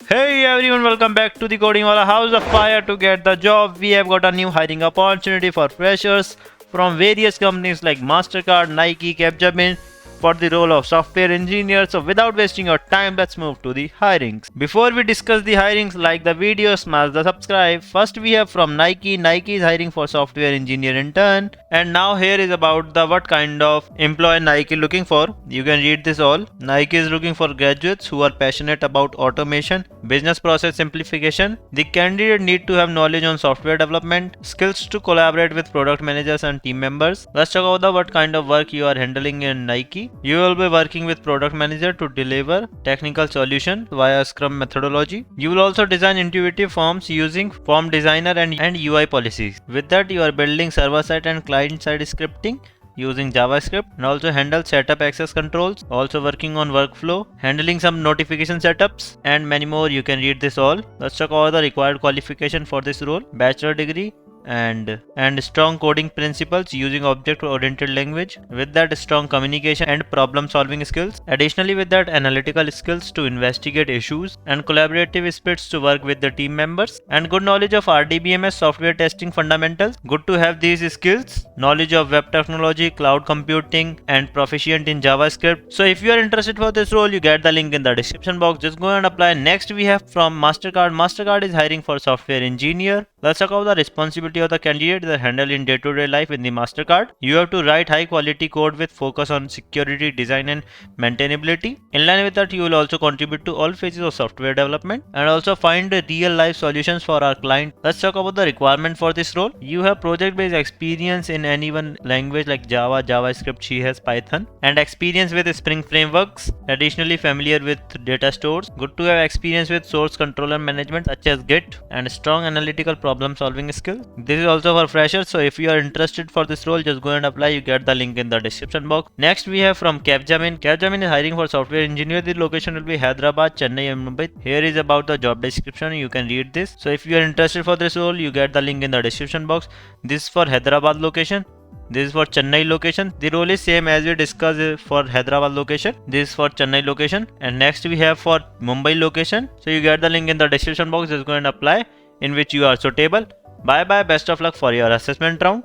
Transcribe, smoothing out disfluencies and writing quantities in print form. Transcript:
Hey everyone, welcome back to the Coding Wallah House of Fire to get the job. We have got a new hiring opportunity for freshers from various companies like Mastercard, Nike, Capgemini for the role of software engineer. So without wasting your time, let's move to the hirings. Before we discuss the hirings, like the video, smash the subscribe. First we have from Nike. Nike is hiring for software engineer intern. And now here is about the what kind of employee Nike looking for. You can read this all. Nike is looking for graduates who are passionate about automation, business process simplification. The candidate need to have knowledge on software development, skills to collaborate with product managers and team members. Let's talk about the what kind of work you are handling in Nike. You will be working with product manager to deliver technical solution via Scrum methodology. You will also design intuitive forms using form designer and UI policies. With that, you are building server-side and client-side scripting using JavaScript and also handle setup access controls, also working on workflow, handling some notification setups and many more. You can read this all. Let's talk about the required qualification for this role. Bachelor degree and strong coding principles using object oriented language. With that, strong communication and problem solving skills. Additionally, with that, analytical skills to investigate issues and collaborative spirits to work with the team members, and good knowledge of RDBMS software testing fundamentals. Good to have these skills. Knowledge of web technology, cloud computing and proficient in JavaScript. So if you are interested for this role, you get the link in the description box. Just go and apply. Next we have from Mastercard. Mastercard is hiring for software engineer. Let's talk about the responsibility of the candidate that handle in day-to-day life in the Mastercard. You have to write high-quality code with focus on security, design and maintainability. In line with that, you will also contribute to all phases of software development and also find real-life solutions for our client. Let's talk about the requirement for this role. You have project-based experience in any one language like Java, JavaScript, she has Python, and experience with Spring frameworks. Additionally, familiar with data stores. Good to have experience with source controller management such as Git and strong analytical problem solving skills. This is also for freshers, so if you are interested for this role, just go and apply. You get the link in the description box. Next we have from Capgemini. Capgemini is hiring for software engineer. The location will be Hyderabad, Chennai and Mumbai. Here is about the job description. You can read this. So if you are interested for this role, you get the link in the description box. This is for Hyderabad location. This is for Chennai location. The role is same as we discussed for Hyderabad location. This is for Chennai location. And next we have for Mumbai location. So you get the link in the description box. Just go and apply in which you are suitable. Bye bye. Best of luck for your assessment round.